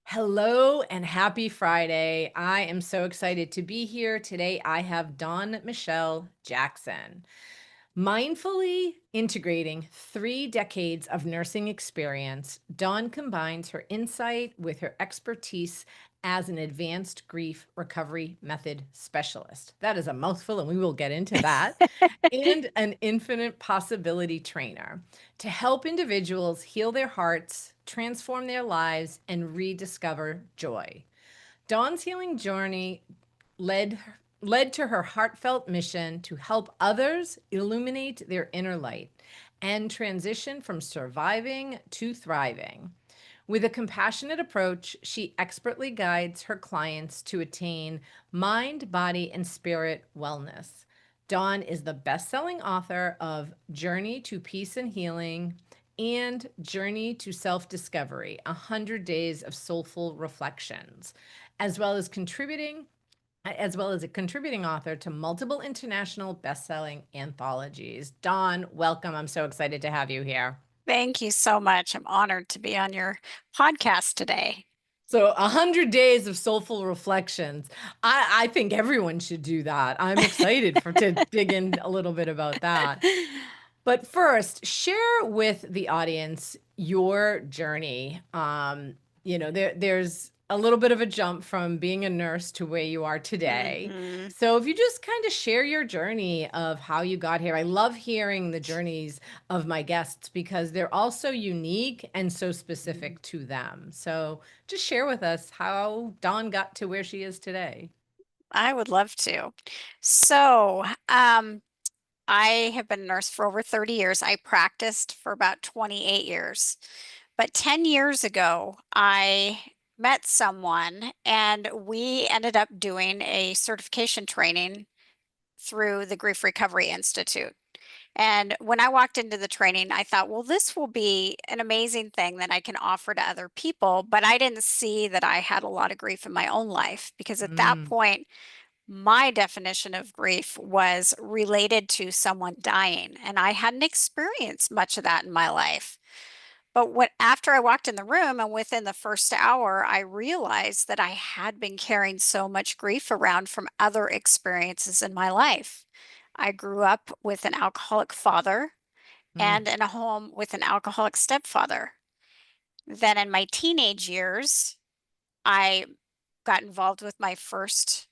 Hello and happy Friday. I am so excited to be here. Today I have Dawn Michelle Jackson. Mindfully integrating 3 decades of nursing experience, Dawn combines her insight with her expertise as an advanced grief recovery method specialist. That is a mouthful, and we will get into that. And an infinite possibility trainer to help individuals heal their hearts, transform their lives, and rediscover joy. Dawn's healing journey led led to her heartfelt mission to help others illuminate their inner light and transition from surviving to thriving. With a compassionate approach, she expertly guides her clients to attain mind, body, and spirit wellness. Dawn is the best-selling author of Journey to Peace and Healing and Journey to Self-Discovery: 100 Days of Soulful Reflections, as well as a contributing author to multiple international best-selling anthologies. Dawn, welcome. I'm so excited to have you here. Thank you so much. I'm honored to be on your podcast today. So 100 days of soulful reflections. I think everyone should do that. I'm excited to dig in a little bit about that. But first, share with the audience your journey. There's a little bit of a jump from being a nurse to where you are today. hmm So if you just kind of share your journey of how you got here. I love hearing the journeys of my guests because they're all so unique and so specific to them. So just share with us how Dawn got to where she is today. I would love to. So, I have been a nurse for over 30 years. I practiced for about 28 years. But 10 years ago, I met someone and we ended up doing a certification training through the Grief Recovery Institute. And when I walked into the training, I thought, well, this will be an amazing thing that I can offer to other people. But I didn't see that I had a lot of grief in my own life because at that Mm, point, my definition of grief was related to someone dying. And I hadn't experienced much of that in my life. But after I walked in the room and within the first hour, I realized that I had been carrying so much grief around from other experiences in my life. I grew up with an alcoholic father mm, and in a home with an alcoholic stepfather. Then in my teenage years, I got involved with my first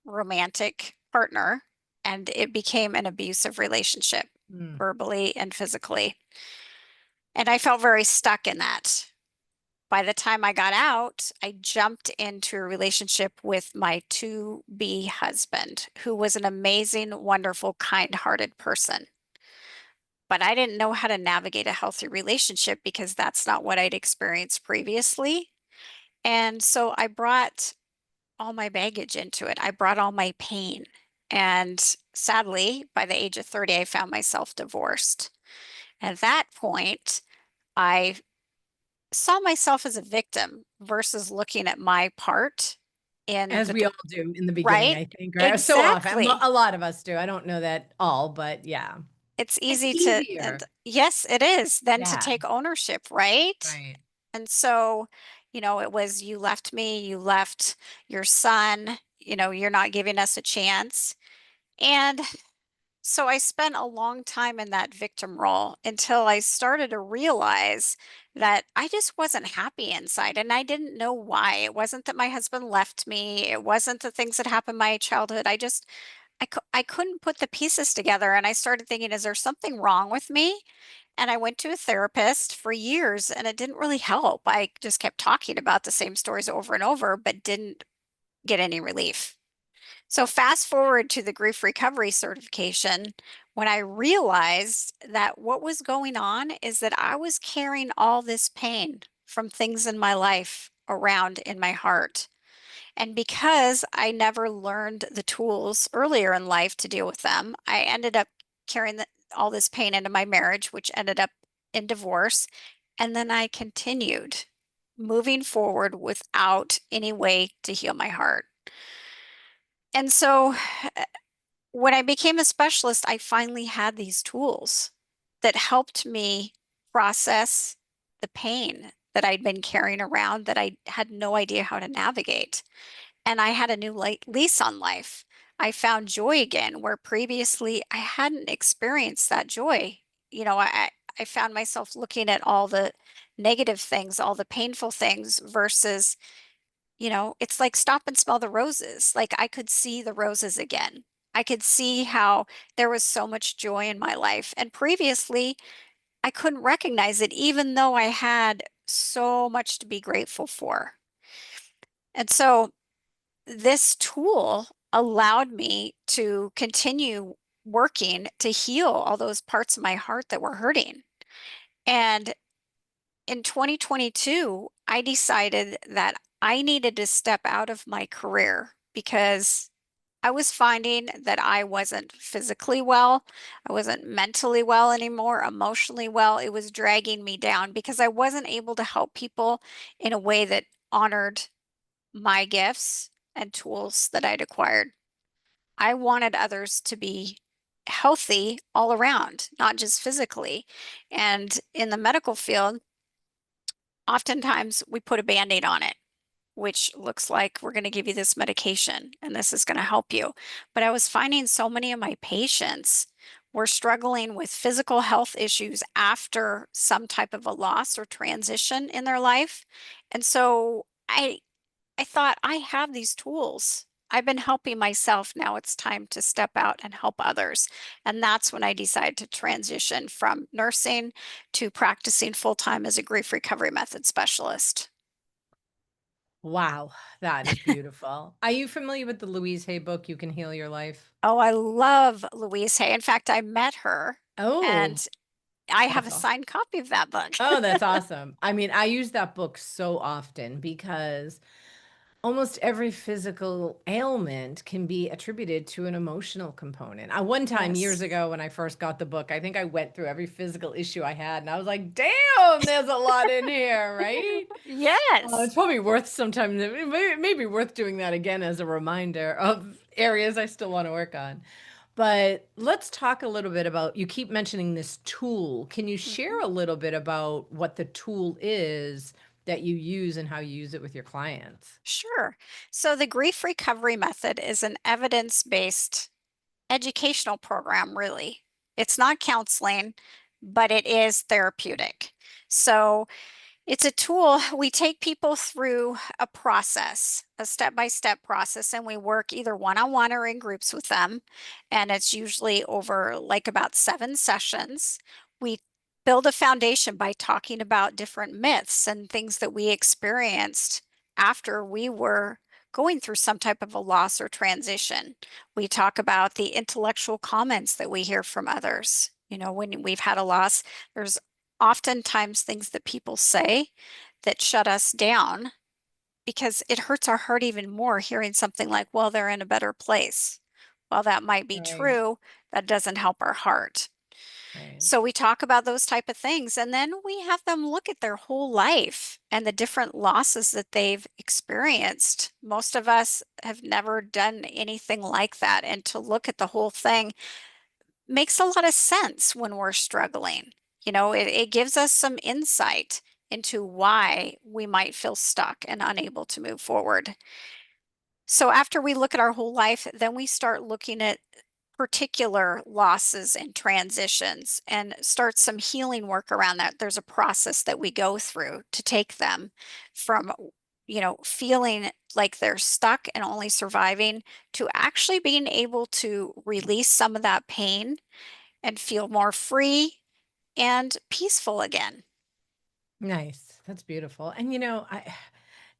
romantic partner, and it became an abusive relationship, mm. verbally and physically. And I felt very stuck in that. By the time I got out, I jumped into a relationship with my to be husband, who was an amazing, wonderful, kind hearted person. But I didn't know how to navigate a healthy relationship because that's not what I'd experienced previously. And so I brought all my baggage into it. I brought all my pain. And sadly, by the age of 30, I found myself divorced. At that point, I saw myself as a victim versus looking at my part in As the, we all do in the beginning, right? I think, right? So often, Exactly. a lot of us do. I don't know that all, but yeah. It's It's easy to, and easier. yes, it is, then to Yeah, take ownership, right? right. And so, it was you left me, you left your son, you're not giving us a chance. And so I spent a long time in that victim role until I started to realize that I just wasn't happy inside and I didn't know why. It wasn't that my husband left me, it wasn't the things that happened in my childhood. I couldn't put the pieces together and I started thinking, is there something wrong with me? And I went to a therapist for years and it didn't really help. I just kept talking about the same stories over and over, but didn't get any relief. So fast forward to the grief recovery certification, when I realized that what was going on is that I was carrying all this pain from things in my life around in my heart. And because I never learned the tools earlier in life to deal with them, I ended up carrying all this pain into my marriage, which ended up in divorce. And then I continued moving forward without any way to heal my heart. And so when I became a specialist, I finally had these tools that helped me process the pain that I'd been carrying around that I had no idea how to navigate. And I had a new lease on life. I found joy again where previously I hadn't experienced that joy. You know, I found myself looking at all the negative things, all the painful things versus, it's like stop and smell the roses. Like I could see the roses again. I could see how there was so much joy in my life. And previously, I couldn't recognize it, even though I had so much to be grateful for. And so this tool allowed me to continue working to heal all those parts of my heart that were hurting. And in 2022, I decided that I needed to step out of my career because I was finding that I wasn't physically well. I wasn't mentally well anymore, emotionally well. It was dragging me down because I wasn't able to help people in a way that honored my gifts and tools that I'd acquired. I wanted others to be healthy all around, not just physically. And in the medical field, oftentimes we put a band aid on it, which looks like we're going to give you this medication and this is going to help you. But I was finding so many of my patients were struggling with physical health issues after some type of a loss or transition in their life. And so I thought I have these tools. I've been helping myself. Now it's time to step out and help others. And that's when I decided to transition from nursing to practicing full time as a grief recovery method specialist. Wow, that is beautiful. Are you familiar with the Louise Hay book, You Can Heal Your Life? Oh, I love Louise Hay. In fact, I met her Oh, and I have that's a all. signed copy of that book. Oh, that's awesome. I mean, I use that book so often because almost every physical ailment can be attributed to an emotional component. One time years Yes. ago when I first got the book, I think I went through every physical issue I had and I was like, damn, there's a lot in here, right? Yes. It's probably worth sometimes, maybe worth doing that again as a reminder of areas I still want to work on. But let's talk a little bit about, you keep mentioning this tool. Can you share Mhm. a little bit about what the tool is that you use and how you use it with your clients? Sure. So the grief recovery method is an evidence-based educational program, really. It's not counseling, but it is therapeutic. So it's a tool. We take people through a process, a step by step process, and we work either one on one or in groups with them. And it's usually over like about 7 sessions. We build a foundation by talking about different myths and things that we experienced after we were going through some type of a loss or transition. We talk about the intellectual comments that we hear from others. When we've had a loss, there's oftentimes things that people say that shut us down because it hurts our heart even more hearing something like, well, they're in a better place. While that might be Right, true, that doesn't help our heart. right. So we talk about those type of things and then we have them look at their whole life and the different losses that they've experienced. Most of us have never done anything like that, and to look at the whole thing makes a lot of sense when we're struggling. It gives us some insight into why we might feel stuck and unable to move forward. So, after we look at our whole life, then we start looking at particular losses and transitions and start some healing work around that. There's a process that we go through to take them from, feeling like they're stuck and only surviving to actually being able to release some of that pain and feel more free and peaceful again. Nice. That's beautiful. And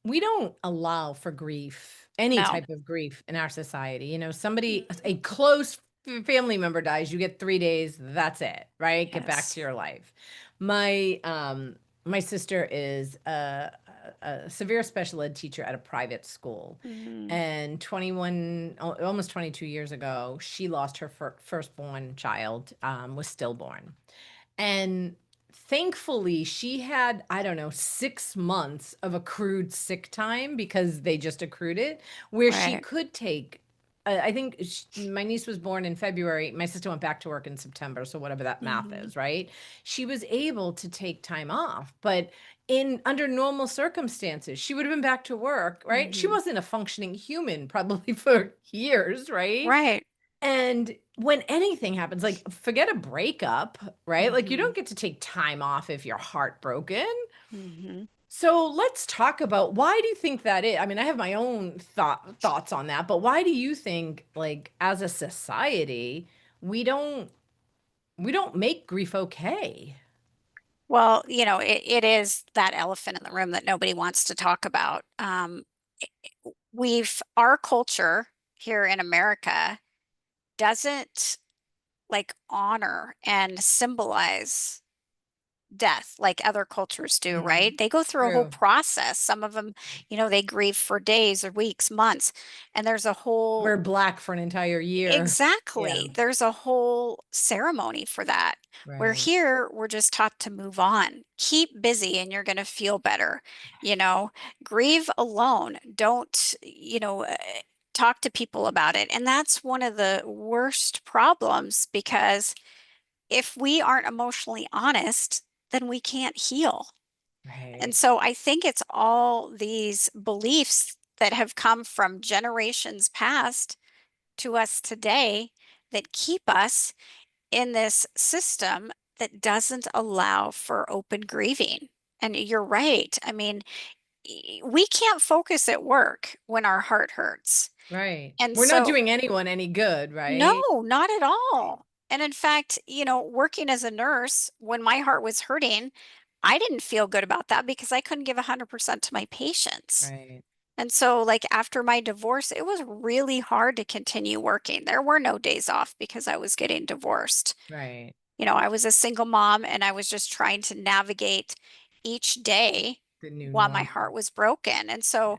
we don't allow for grief, any No. type of grief in our society. Somebody, a Mhm. close family member dies, you get 3 days, that's it, right? Get back Yes. to your life. My sister is a severe special ed teacher at a private school. Mhm. And almost 22 years ago, she lost her firstborn child, was stillborn. And thankfully, she had, I don't know, 6 months of accrued sick time because they just accrued it, where she Right. could take I think my niece was born in February. My sister went back to work in September, so whatever that math Mhm. is, right? She was able to take time off, but in under normal circumstances, she would have been back to work, right? She Mhm. wasn't a functioning human probably for years, right? Right. And when anything happens, like forget a breakup, right? Like you Mhm. don't get to take time off if you're heartbroken. Mhm. So let's talk about why do you think that is? I mean, I have my own thoughts on that, but why do you think like as a society we don't we don't make grief okay? Well, it is that elephant in the room that nobody wants to talk about. Our culture here in America doesn't like honor and symbolize death like other cultures do, Mhm. right? They go through a whole True. process. Some of them, they grieve for days or weeks, months, and there's a whole We're black for an entire year. Yeah, exactly. There's a whole ceremony for that. Where right. here, we're just taught to move on. Keep busy and you're going to feel better. You know, Grieve alone. Don't, talk to people about it. And that's one of the worst problems because if we aren't emotionally honest, then we can't heal. And Right. so I think it's all these beliefs that have come from generations past to us today that keep us in this system that doesn't allow for open grieving. And you're right. I mean, we can't focus at work when our heart hurts. Right. And We're not so, doing anyone any good, no, right? not at all. And in fact, working as a nurse, when my heart was hurting, I didn't feel good about that because I couldn't give 100% to my patients. Right. And so, like, after my divorce, it was really hard to continue working. There were no days off because I was getting divorced. Right. I was a single mom and I was just trying to navigate each day The new while my normal. heart was broken. And so,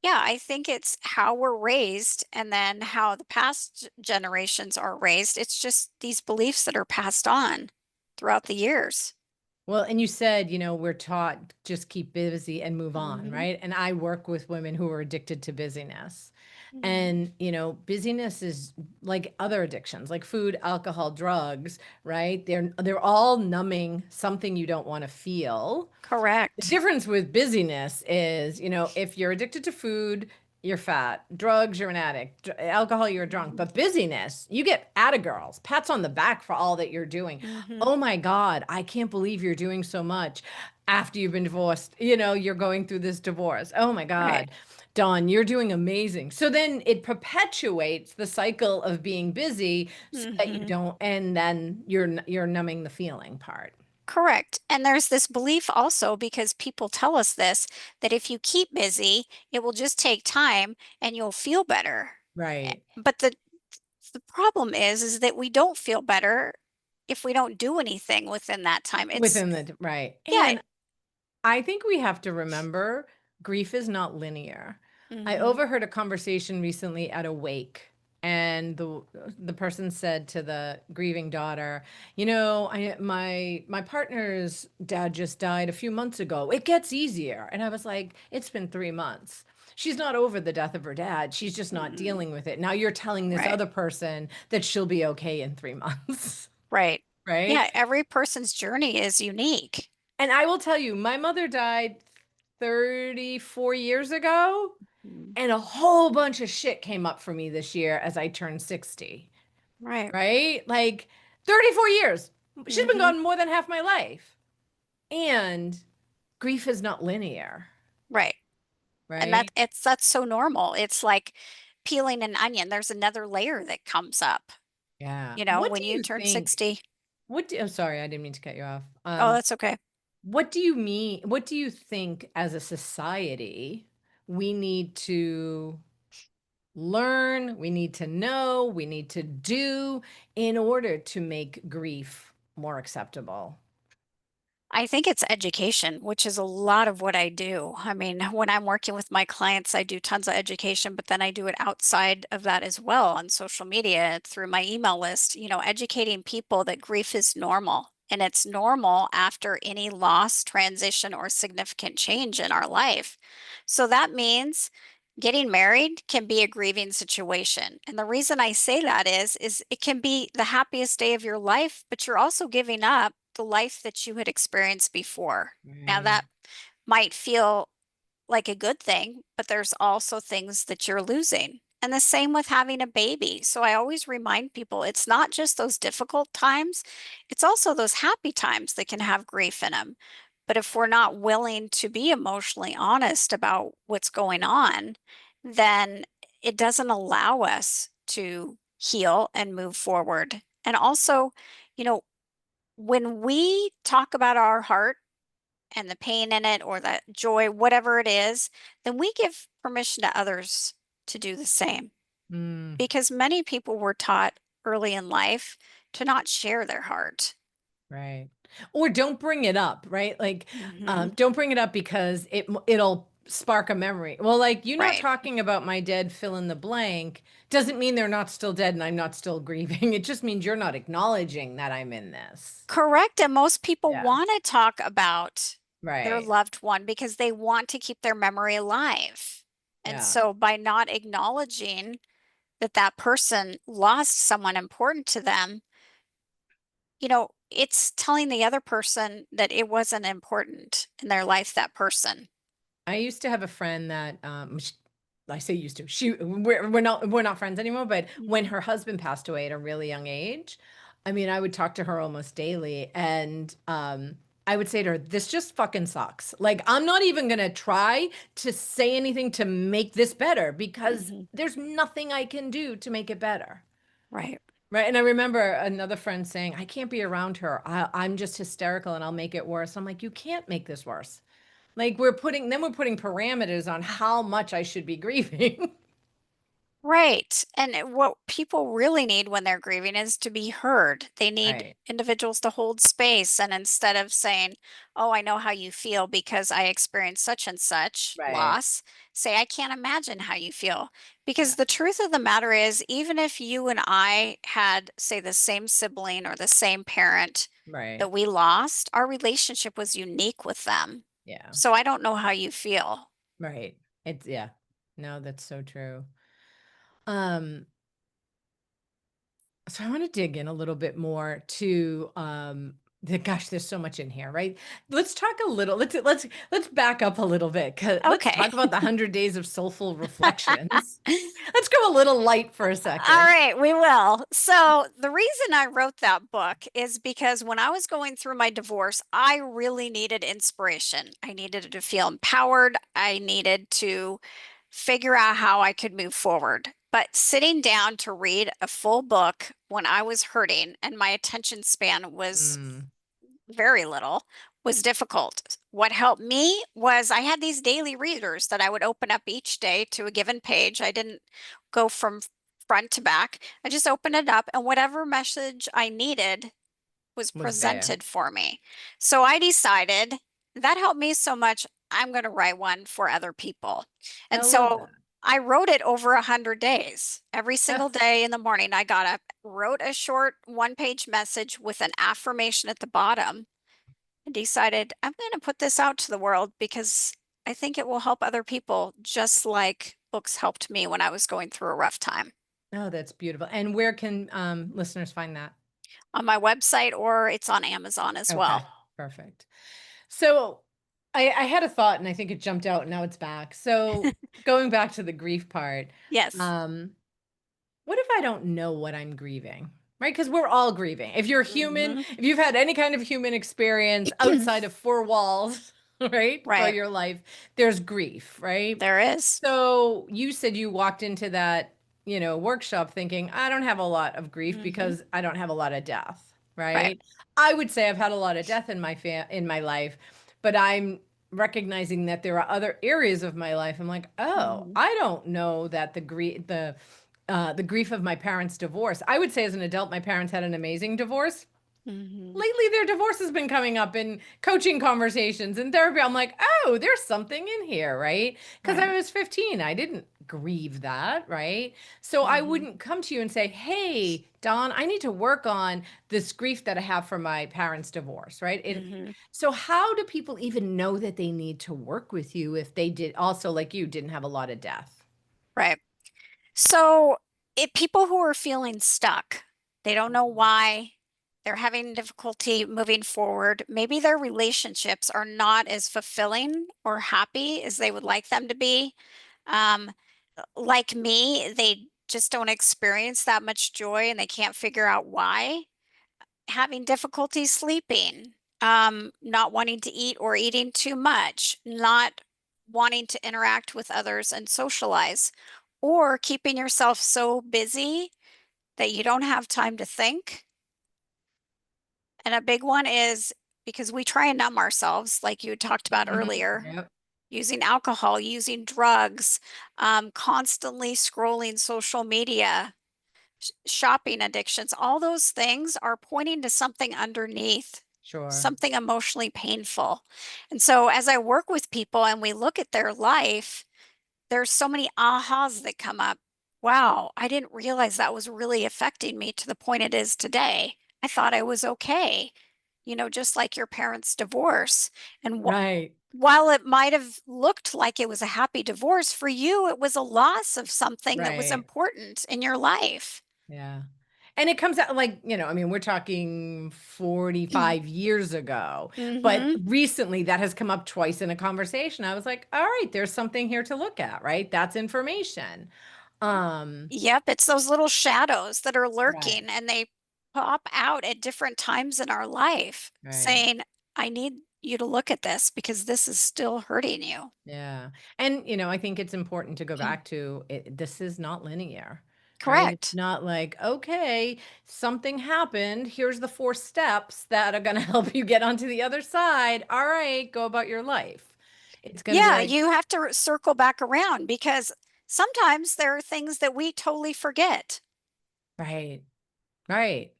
yeah, I think it's how we're raised and then how the past generations are raised. It's just these beliefs that are passed on throughout the years. Well, and you said, we're taught just keep busy and move on, Hmm. right? And I work with women who are addicted to busyness. Hmm. And, busyness is like other addictions, like food, alcohol, drugs, right? They're all numbing something you don't want to feel. The Correct. difference with busyness is, if you're addicted to food, you're fat. Drugs, you're an addict. Alcohol, you're drunk. Hmm. But busyness, you get atta girls, pats on the back for all that you're doing. Hmm. Oh my God, I can't believe you're doing so much after you've been divorced. You're going through this divorce. Oh my Right. God, Dawn, you're doing amazing. So then it perpetuates the cycle of being busy so that you Hmm. don't, and then you're numbing the feeling part. Correct. And there's this belief also because people tell us this that if you keep busy, it will just take time and you'll feel better. Right. But the problem is that we don't feel better if we don't do anything within that time. It's Within right. yeah. And I think we have to remember grief is not linear. I Hmm. overheard a conversation recently at a wake, and the person said to the grieving daughter, my partner's dad just died a few months ago. It gets easier." And I was like, "It's been 3 months." She's not over the death of her dad. She's just not Hmm. dealing with it. Now you're telling this Right. other person that she'll be okay in 3 months, Right. right? Yeah, every person's journey is unique. And I will tell you, my mother died 34 years ago, Mhm. and a whole bunch of shit came up for me this year as I turned 60, Right. right? Like 34 years. She's been Hmm. gone more than half my life. And grief is not linear, Right. And right? that's so normal. It's like peeling an onion. There's another layer that comes up, Yeah. What when do you you turn think? 60. I'm sorry, I didn't mean to cut you off. Oh, that's okay. What do you mean? What do you think as a society we need to learn, we need to know, we need to do in order to make grief more acceptable? I think it's education, which is a lot of what I do. I mean, when I'm working with my clients, I do tons of education, but then I do it outside of that as well on social media through my email list, educating people that grief is normal and it's normal after any loss, transition, or significant change in our life. So that means Getting married can be a grieving situation. And the reason I say that is it can be the happiest day of your life, but you're also giving up the life that you had experienced before. Now Right. that might feel like a good thing, but there's also things that you're losing. And the same with having a baby. So I always remind people it's not just those difficult times, it's also those happy times that can have grief in them. But if we're not willing to be emotionally honest about what's going on, then it doesn't allow us to heal and move forward. And also, you know, when we talk about our heart and the pain in it or the joy, whatever it is, then we give permission to others to do the same. Mm, Because many people were taught early in life to not share their heart. right. Or don't bring it up, right? Like, Hmm. don't bring it up because it'll spark a memory. Well, like, you not Right. talking about my dead fill in the blank doesn't mean they're not still dead and I'm not still grieving. It just means you're not acknowledging that I'm in this. Correct. And most people Yeah. want to talk about their Right. loved one because they want to keep their memory alive. And Yeah. so by not acknowledging that that person lost someone important to them, it's telling the other person that it wasn't important in their life, that person. I used to have a friend that, I say used to, we're not friends anymore, but when Mhm. her husband passed away at a really young age, I mean, I would talk to her almost daily and, I would say to her, "This just fucking sucks. Like, I'm not even gonna try to say anything to make this better because Mhm. there's nothing I can do to make it better." Right. Right, and I remember another friend saying, "I can't be around her. I'm just hysterical and I'll make it worse." I'm like, "You can't make this worse." Like, we're putting parameters on how much I should be grieving. Right. And what people really need when they're grieving is to be heard. They need Right, individuals to hold space. And instead of saying, "Oh, I know how you feel because I experienced such and such right. loss," say, "I can't imagine how you feel." Yeah, Because the truth of the matter is, even if you and I had, say, the same sibling or the same parent right. that we lost, our relationship was unique with them. Yeah, So I don't know how you feel. right. It's yeah. No, that's so true. Um, so I wanna dig in a little bit more to, gosh, there's so much in here, right? Let's talk a little let's back up a little bit. Let's Okay. talk about the 100 days of soulful reflections. Let's go a little light for a All second. right, we will. So, the reason I wrote that book is because when I was going through my divorce, I really needed inspiration. I needed to feel empowered. I needed to figure out how I could move forward. But sitting down to read a full book when I was hurting and my attention span was Mm, very little was difficult. What helped me was I had these daily readers that I would open up each day to a given page. I didn't go from front to back. I just opened it up, and whatever message I needed was was there. presented for me. So I decided that helped me so much. I'm going to write one for other people. I And love so that. I wrote it over 100 days. Every Ugh, single day in the morning, I got up, wrote a short one-page message with an affirmation at the bottom and decided I'm going to put this out to the world because I think it will help other people just like books helped me when I was going through a rough time. oh, that's beautiful. And where can, listeners find that? On my website or it's on Amazon as Okay, well. perfect. So I had a thought and I think it jumped out and now it's back. So going back to the grief part, Yes. um, what if I don't know what I'm grieving? Right? Because we're all grieving. If you're human, Hmm. if you've had any kind of human experience outside of four walls, right, for Right. your life, there's grief, right? There is. So you said you walked into that, workshop thinking, I don't have a lot of grief Hmm. because I don't have a lot of death, Right. right? I would say I've had a lot of death in my life, but I'm recognizing that there are other areas of my life. I'm like, oh, Hmm. I don't know that the grief of my parents' divorce. I would say as an adult, my parents had an amazing divorce. Hmm. Lately their divorce has been coming up in coaching conversations and therapy. I'm like, oh, there's something in here, right? Because I Right. was 15. I didn't grieve that, right? So I Hmm. wouldn't come to you and say, hey, Don, I need to work on this grief that I have from my parents' divorce, right? Hmm. So how do people even know that they need to work with you if they did also, like you, didn't have a lot of death? Right. So, if people who are feeling stuck, they don't know Mhm. why, they're having difficulty moving forward. Maybe their relationships are not as fulfilling or happy as they would like them to be. Um, like me, they just don't experience that much joy and they can't figure out why. Having difficulty sleeping, not wanting to eat or eating too much, not wanting to interact with others and socialize, or keeping yourself so busy that you don't have time to think. And a big one is because we try and numb ourselves, like you had talked about Mhm. earlier, Yep. using alcohol, using drugs, constantly scrolling social media, shopping addictions, all those things are pointing to something underneath, Sure. something emotionally painful. And so as I work with people and we look at their life, there's so many ahas that come up. Wow, I didn't realize that was really affecting me to the point it is today. I thought I was okay, just like your parents' divorce. And Right. while it might have looked like it was a happy divorce, for you, it was a loss of something that was Right. important in your life. Yeah. And it comes out like, I mean, we're talking 45 years ago, but Mhm. recently that has come up twice in a conversation. I was like, all right, there's something here to look at, right? That's information. Um, Yep, it's those little shadows that are right, lurking and they pop out at different times in our life right. saying, I need you to look at this because this is still hurting you. Yeah. And, I think it's important to go back to it. This is not linear, right? It's Correct. not like, okay, something happened. Here's the 4 steps that are going to help you get onto the other side. All right, go about your life. It's going to be Yeah, like, you have to circle back around because sometimes there are things that we totally forget, right, right,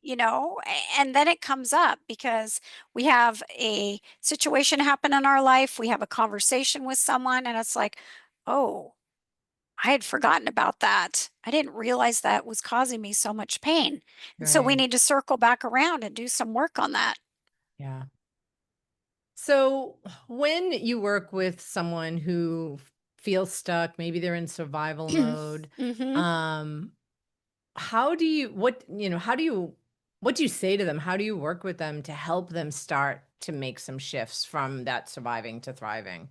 and then it comes up because we have a situation happen in our life, we have a conversation with someone, and it's like, oh, I had forgotten about that. I didn't realize that was causing me so much pain. And so we right. need to circle back around and do some work on that. Yeah. So when you work with someone who feels stuck, maybe they're in survival mode, hmm um, how do you what do you say to them? How do you work with them to help them start to make some shifts from that surviving to thriving?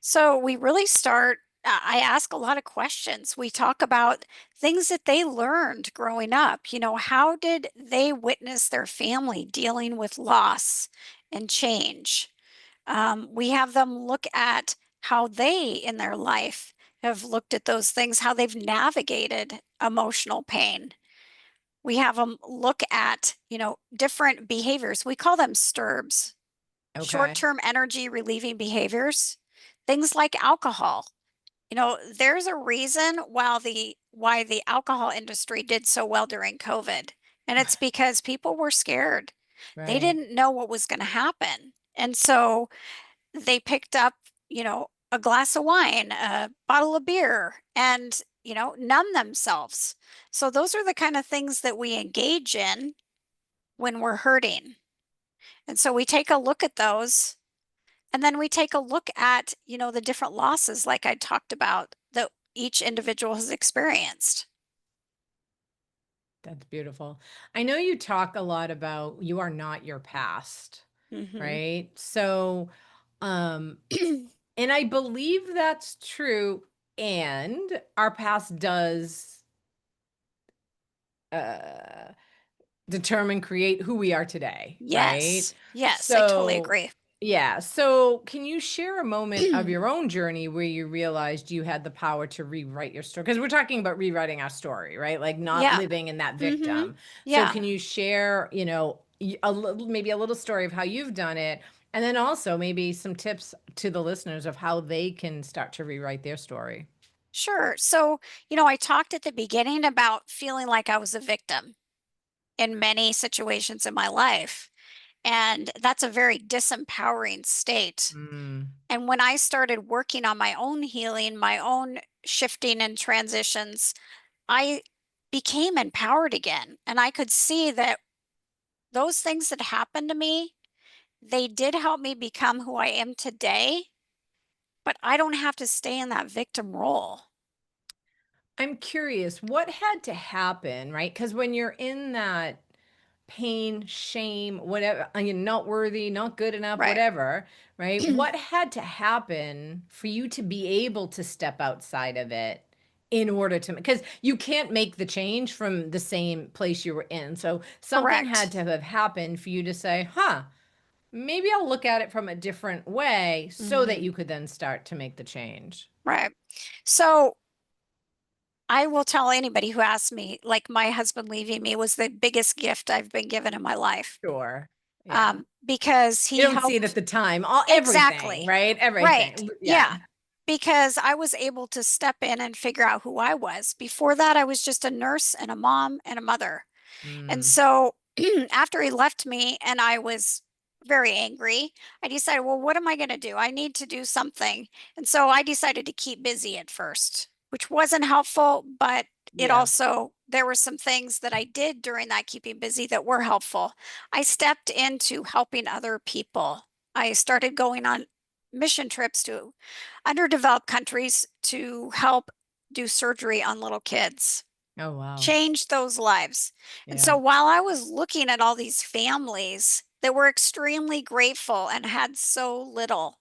So we really start. I ask a lot of questions. We talk about things that they learned growing up. How did they witness their family dealing with loss and change? We have them look at how they in their life have looked at those things, how they've navigated emotional pain. We have them look at, different behaviors. We call them STIRBs, Okay. short-term energy relieving behaviors. Things like alcohol. There's a reason why the alcohol industry did so well during COVID. And it's because people were scared. They Right. didn't know what was going to happen. And so they picked up, a glass of wine, a bottle of beer, and, numb themselves. So those are the kind of things that we engage in when we're hurting. And so we take a look at those, and then we take a look at, the different losses like I talked about that each individual has experienced. That's beautiful. I know you talk a lot about you are not your past, Mhm. right? So, um, and I believe that's true. And our past does uh determine, create who we are today, right? Yes. Yes, I totally So, agree. yeah. So, can you share a moment of your own journey where you realized you had the power to rewrite your story? Because we're talking about rewriting our story, right? Like not Yeah. living in that Mhm. victim. So, Yeah. can you share, maybe a little story of how you've done it? And then also maybe some tips to the listeners of how they can start to rewrite their story. Sure. So, I talked at the beginning about feeling like I was a victim in many situations in my life. And that's a very disempowering state. Mm, And when I started working on my own healing, my own shifting and transitions, I became empowered again. And I could see that those things that happened to me, they did help me become who I am today, but I don't have to stay in that victim role. I'm curious, what had to happen, right? Because when you're in that pain, shame, whatever, you're not worthy, not good enough, Right. whatever, right? What had to happen for you to be able to step outside of it in order to, because you can't make the change from the same place you were in. So something had Correct. to have happened for you to say, huh, maybe I'll look at it from a different way so that Mhm. you could then start to make the change. Right. So I will tell anybody who asks me, like my husband leaving me was the biggest gift I've been given in my life. Sure. Yeah. Because You he don't see it at helped. the time. All everything, Exactly. right? Right. Everything. Yeah. Yeah. Because I was able to step in and figure out who I was. Before that, I was just a nurse and a mom and a mother. And Mm, so after he left me and I was very angry, I decided, well, what am I going to do? I need to do something. And so I decided to keep busy at first, which wasn't helpful, but it yeah. also, there were some things that I did during that keeping busy that were helpful. I stepped into helping other people. I started going on mission trips to underdeveloped countries to help do surgery on little kids, Oh, wow. change those lives. And Yeah. so while I was looking at all these families that were extremely grateful and had so little,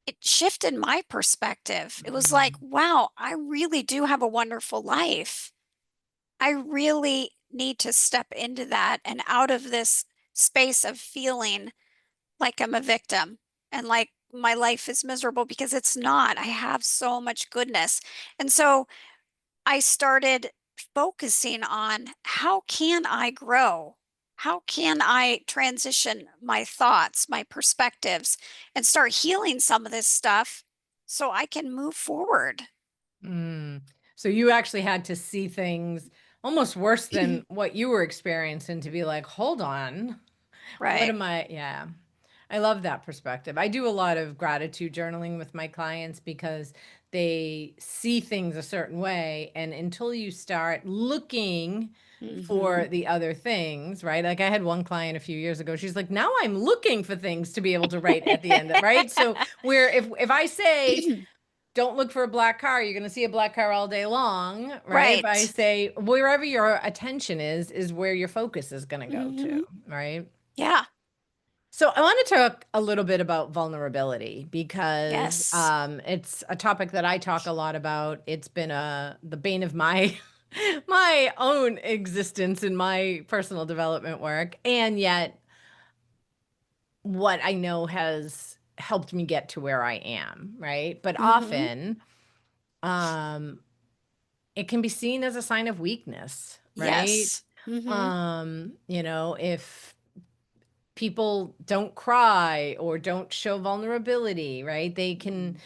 it shifted my perspective. It was like, Mm, wow, I really do have a wonderful life. I really need to step into that and out of this space of feeling like I'm a victim and like my life is miserable because it's not. I have so much goodness. And so I started focusing on how can I grow? How can I transition my thoughts, my perspectives, and start healing some of this stuff so I can move forward? mm. So you actually had to see things almost worse than what you were experiencing to be like, hold on. What Right. am I? Yeah. I love that perspective. I do a lot of gratitude journaling with my clients because they see things a certain way. And until you start looking Hmm. for the other things, right? Like I had one client a few years ago. She's like, now I'm looking for things to be able to write at the end, right? So where if I say, don't look for a black car, you're going to see a black car all day long, right? If I Right. say wherever your attention is where your focus is going to go to, Hmm. right? Yeah. So I want to talk a little bit about vulnerability because Yes. it's a topic that I talk a lot about. It's been the bane of my my own existence in my personal development work, and yet what I know has helped me get to where I am, right? But Hmm. often, um, it can be seen as a sign of weakness, right? Yes. Hmm. If people don't cry or don't show vulnerability, right? They can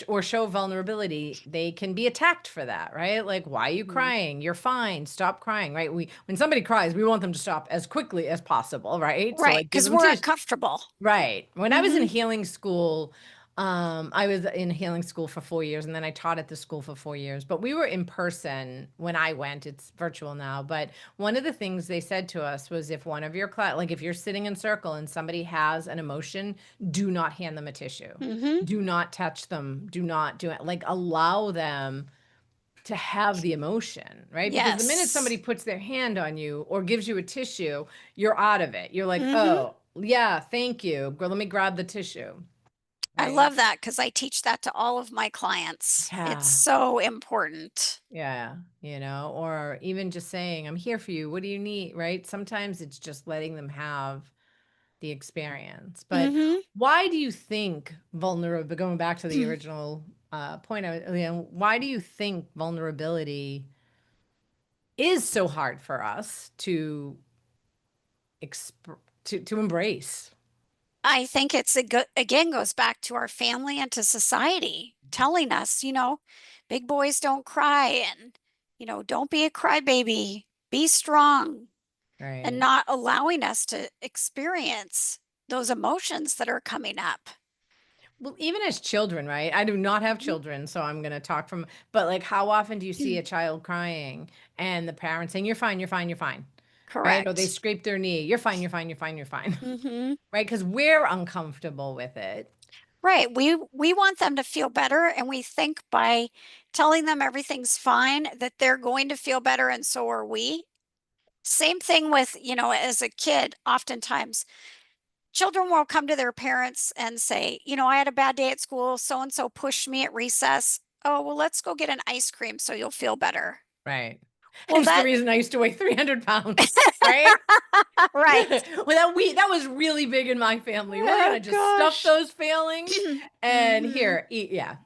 or show vulnerability, they can be attacked for that, right? Like, why are you Hmm. crying? You're fine. Stop crying, right? We when somebody cries, we want them to stop as quickly as possible, right? So Right. like give Because them we're tissue. uncomfortable. Right. When I was in Hmm. healing school, I was in healing school for 4 years and then I taught at the school for 4 years. But we were in person when I went. It's virtual now. But one of the things they said to us was if one of your class, like if you're sitting in circle and somebody has an emotion, do not hand them a tissue. Hmm. Do not touch them. Do not do it. Like allow them to have the emotion, right? Because the minute somebody Yes. puts their hand on you or gives you a tissue, you're out of it. You're like, Hmm. oh, yeah, thank you. Let me grab the tissue, I right? love that because I teach that to all of my clients. It's Yeah. so important. Yeah. Or even just saying, I'm here for you. What do you need? Right. Sometimes it's just letting them have the experience. But Mhm. why do you think vulnerable, going back to the original point, why do you think vulnerability is so hard for us to to embrace. I think it's again goes back to our family and to society telling us, big boys don't cry and, don't be a crybaby, be strong, and Right. not allowing us to experience those emotions that are coming up. Well, even as children, right? I do not have Mhm. children, so I'm going to talk from, but like, how often do you see a child crying and the parent saying, you're fine, you're fine, you're fine, right? Or they Correct. scrape their knee, you're fine, you're fine, you're fine, you're fine, Mhm. right? Because we're uncomfortable with it. Right. We want them to feel better, and we think by telling them everything's fine that they're going to feel better, and so are we. Same thing with, as a kid, oftentimes children will come to their parents and say, I had a bad day at school, so and so pushed me at recess. Oh, well, let's go get an ice cream so you'll feel better. Right. Well, Hence the that reason I used to weigh 300 pounds, right? right. That was really big in my family. We're Oh gonna just stuff gosh. those failings and Mhm. here, eat. Yeah,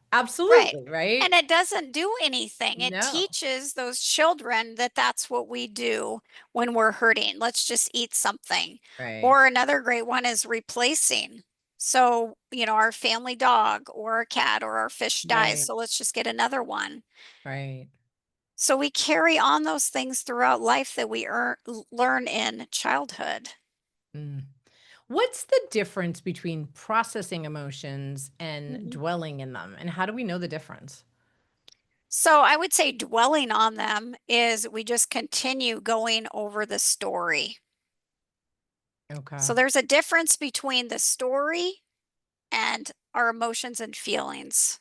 Right. absolutely, And right? it doesn't do anything. It No, teaches those children that that's what we do when we're hurting. Let's just eat something. right, Or another great one is replacing. So, our family dog or a cat or our fish dies. right, So let's just get another one. right. So we carry on those things throughout life that we learn in childhood. Mm. What's the difference between processing emotions and Mhm. dwelling in them? And how do we know the difference? So I would say dwelling on them is we just continue going over the story. Okay. So there's a difference between the story and our emotions and feelings.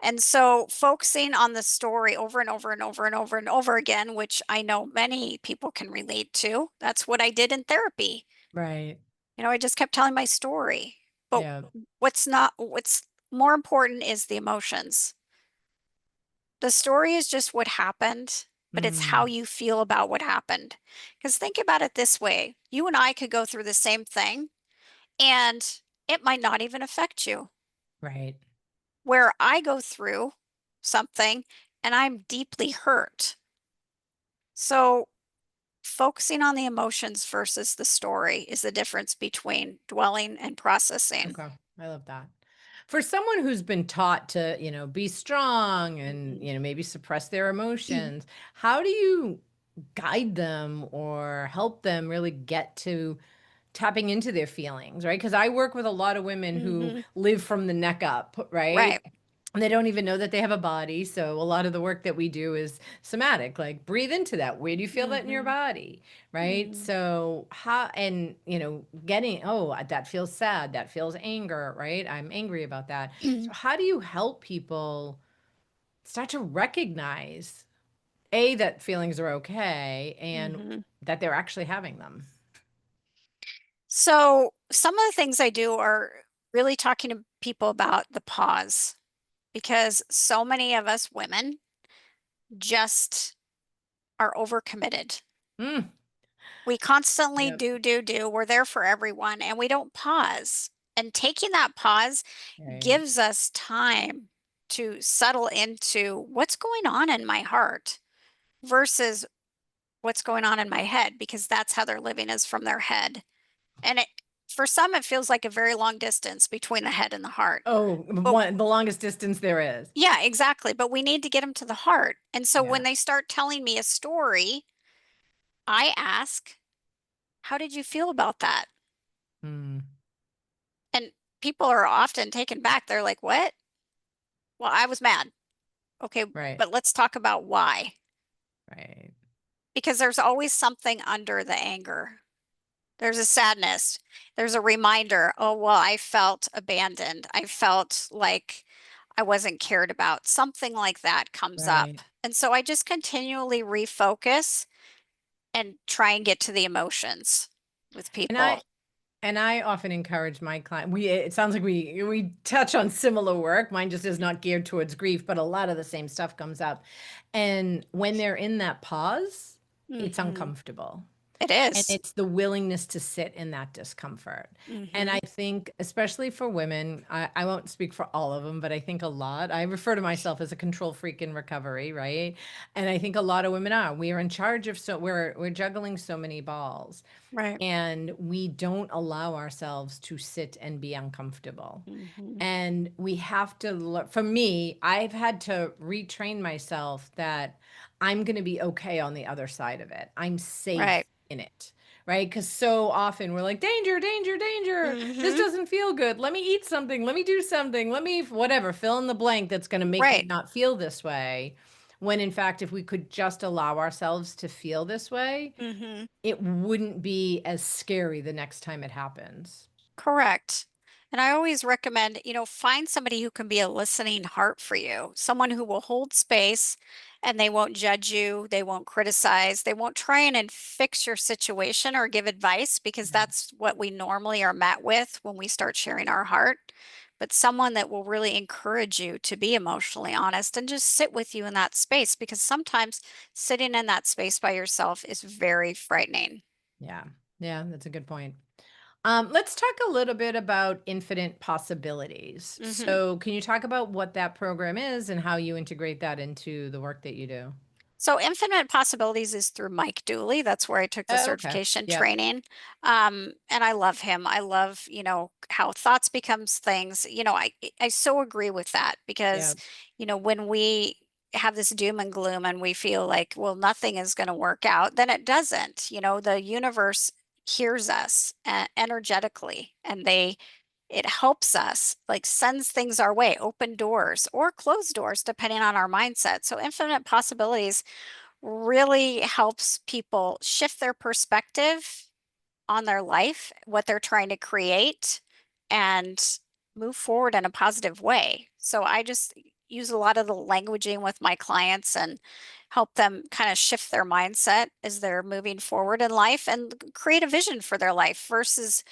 And so focusing on the story over and over and over and over and over again, which I know many people can relate to. That's what I did in therapy. Right. I just kept telling my story. But Yeah. what's more important is the emotions. The story is just what happened, but it's how Mm, you feel about what happened. Because think about it this way, you and I could go through the same thing and it might not even affect you. right. Where I go through something and I'm deeply hurt. So, focusing on the emotions versus the story is the difference between dwelling and processing. Okay. I love that. For someone who's been taught to, be strong and, Mhm. maybe suppress their emotions, how do you guide them or help them really get to tapping into their feelings, right? Because I work with a lot of women who Mhm. live from the neck up, right? Right. And they don't even know that they have a body. So a lot of the work that we do is somatic, like breathe into that. Where do you feel that in your Mhm. body? Right. Mhm. So how, and, getting, oh, that feels sad. That feels anger, right? I'm angry about that. So how do you help people start to recognize that feelings are okay and Mhm. that they're actually having them? So, some of the things I do are really talking to people about the pause because so many of us women just are overcommitted. Mm, We constantly yep. do, do, do. We're there for everyone and we don't pause. And taking that pause Right. gives us time to settle into what's going on in my heart versus what's going on in my head because that's how they're living is from their head. And for some it feels like a very long distance between the head and the heart. Oh, But the longest distance there is. yeah, exactly, but we need to get them to the heart. And so when Yeah. they start telling me a story, I ask, "How did you feel about that?" Mm, And people are often taken back. They're like, "What?" "Well, I was mad." "Okay, right. but let's talk about why." Right. Because there's always something under the anger. There's a sadness. There's a reminder, "Oh, well, I felt abandoned. I felt like I wasn't cared about." Something like that comes up. Right. And so I just continually refocus and try and get to the emotions with And people. I often encourage my client. It sounds like we touch on similar work. Mine just is not geared towards grief, but a lot of the same stuff comes up. And when they're in that pause, it's Mhm. uncomfortable. It And is. it's the willingness to sit in that discomfort. And I Mhm. think, especially for women, I won't speak for all of them, but I think a lot, I refer to myself as a control freak in recovery, right? And I think a lot of women are. We are in charge of we're juggling so many balls. Right. And we don't allow ourselves to sit and be uncomfortable. Mhm. And we have to learn. For me, I've had to retrain myself that I'm going to be okay on the other side of it. I'm Right. safe in it. Right. Because so often we're like, danger, danger, danger. This Mhm. doesn't feel good. Let me eat something. Let me do something. Let me, whatever, fill in the blank that's going to make me Right. not feel this way. When in fact, if we could just allow ourselves to feel this way, Mhm. it wouldn't be as scary the next time it happens. Correct. And I always recommend, find somebody who can be a listening heart for you, someone who will hold space and they won't judge you, they won't criticize, they won't try and fix your situation or give advice because Yeah. that's what we normally are met with when we start sharing our heart. But someone that will really encourage you to be emotionally honest and just sit with you in that space because sometimes sitting in that space by yourself is very frightening. Yeah. Yeah, that's a good point. Let's talk a little bit about infinite possibilities. Mhm. So, can you talk about what that program is and how you integrate that into the work that you do? So Infinite Possibilities is through Mike Dooley. That's where I took the Oh, okay. certification Yep. training. And I love him. I love, how thoughts becomes things. I so agree with that Yeah. because, when we have this doom and gloom and we feel like, well, nothing is going to work out, then it doesn't. The universe hears us energetically and it helps us, like sends things our way, open doors or close doors, depending on our mindset. So Infinite Possibilities really helps people shift their perspective on their life, what they're trying to create, and move forward in a positive way. So I just use a lot of the languaging with my clients and help them kind of shift their mindset as they're moving forward in life and create a vision for their life versus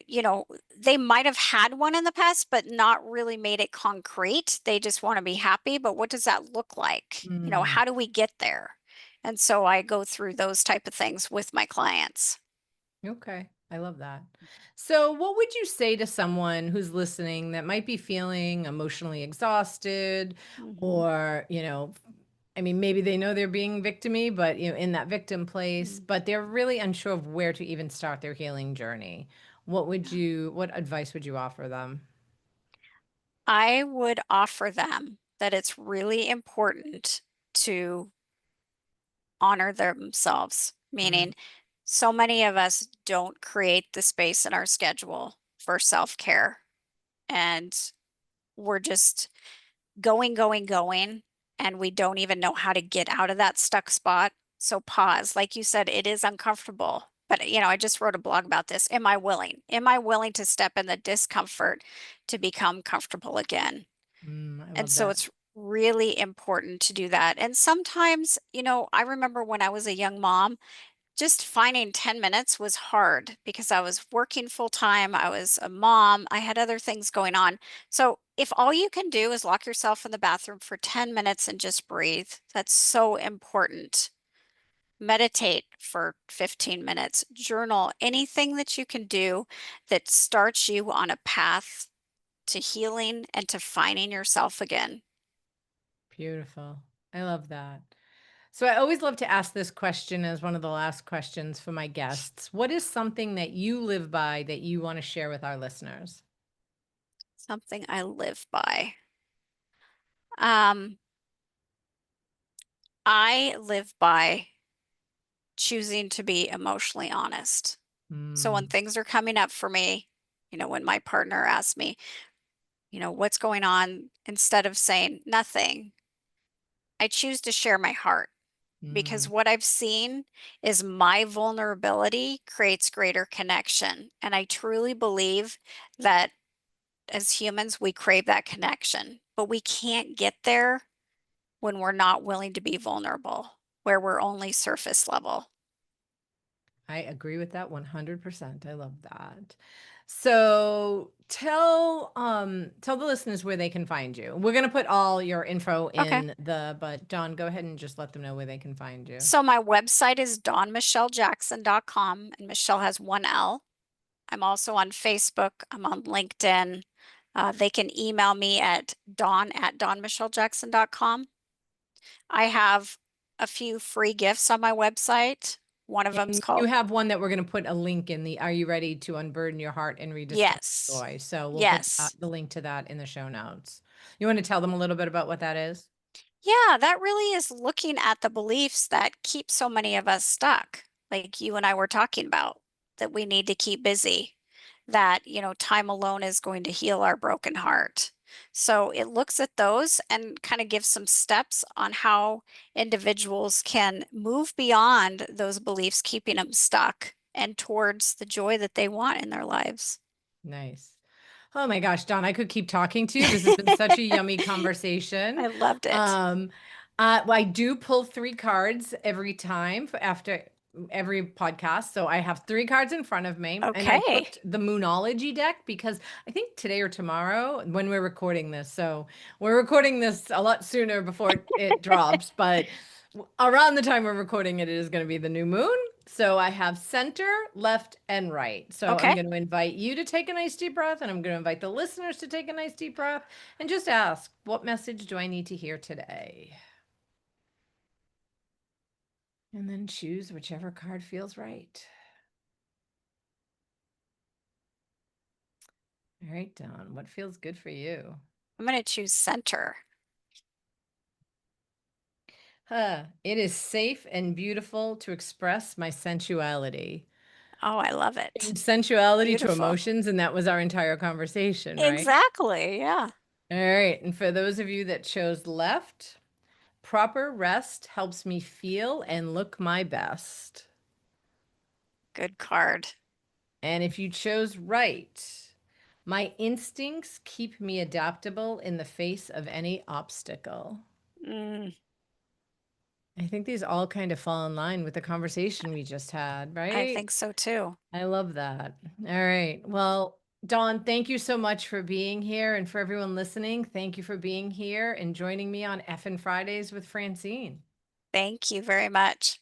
you know, they might have had one in the past, but not really made it concrete. They just want to be happy, but what does that look like? Mm, How do we get there? And so I go through those type of things with my clients. okay. I love that. So, what would you say to someone who's listening that might be feeling emotionally exhausted Mhm. or, I mean, maybe they know they're being victimy, but in that victim place, Mm. but they're really unsure of where to even start their healing journey. Yeah. What advice would you offer them? I would offer them that it's really important to honor themselves, Mm, meaning so many of us don't create the space in our schedule for self-care and we're just going, going, going, and we don't even know how to get out of that stuck spot. So pause. Like you said, it is uncomfortable. But I just wrote a blog about this. Am I willing? Am I willing to step in the discomfort to become comfortable again? I And love so that. it's really important to do that. And sometimes, I remember when I was a young mom, just finding 10 minutes was hard because I was working full time. I was a mom. I had other things going on. So, if all you can do is lock yourself in the bathroom for 10 minutes and just breathe, that's so important. Meditate for 15 minutes, journal, anything that you can do that starts you on a path to healing and to finding yourself again. Beautiful. I love that. So I always love to ask this question as one of the last questions for my guests. What is something that you live by that you want to share with our listeners? Something I live by. Um, I live by choosing to be emotionally honest. So when Mm, things are coming up for me, when my partner asks me, what's going on, instead of saying nothing, I choose to share my heart because mm. what I've seen is my vulnerability creates greater connection. And I truly believe that as humans, we crave that connection, but we can't get there when we're not willing to be vulnerable, where we're only surface level. I agree with that 100%. I love that. So tell the listeners where they can find you. We're going to put all your info Okay. in but Dawn, go ahead and just let them know where they can find you. So my website is dawnmichellejackson.com and Michelle has one L. I'm also on Facebook. I'm on LinkedIn. They can email me at dawn@dawnmichellejackson.com. I have a few free gifts on my website. One of them is And you called have one that we're going to put a link in the Are You Ready to Unburden Your Heart and Rediscover Yes. Joy? So we'll put Yes. the link to that in the show notes. You want to tell them a little bit about what that is? Yeah, that really is looking at the beliefs that keep so many of us stuck, like you and I were talking about, that we need to keep busy, that, time alone is going to heal our broken heart. So it looks at those and kind of gives some steps on how individuals can move beyond those beliefs, keeping them stuck and towards the joy that they want in their lives. Nice. Oh my gosh, Dawn, I could keep talking to you. This has been such a yummy conversation. I loved it. Um, well, I do pull three cards every time after every podcast. So I have three cards in front of me, and I Okay. picked the Moonology deck because I think today or tomorrow when we're recording this. So we're recording this a lot sooner before it drops, but around the time we're recording it, it is going to be the new moon. So I have center, left, and right. So I'm Okay. going to invite you to take a nice deep breath, and I'm going to invite the listeners to take a nice deep breath and just ask, what message do I need to hear today? And then choose whichever card feels right. All right, Dawn, what feels good for you? I'm going to choose center. It is safe and beautiful to express my sensuality. Oh, I love it. Change sensuality to Beautiful. emotions, and that was our entire conversation, right? Exactly. Yeah. All right. And for those of you that chose left, proper rest helps me feel and look my best. Good card. And if you chose right, my instincts keep me adaptable in the face of any obstacle. Mm, I think these all kind of fall in line with the conversation we just had, I right? think so too. I love that. All right. Well, Dawn, thank you so much for being here. And for everyone listening, thank you for being here and joining me on Effin' Fridays with Francine. Thank you very much.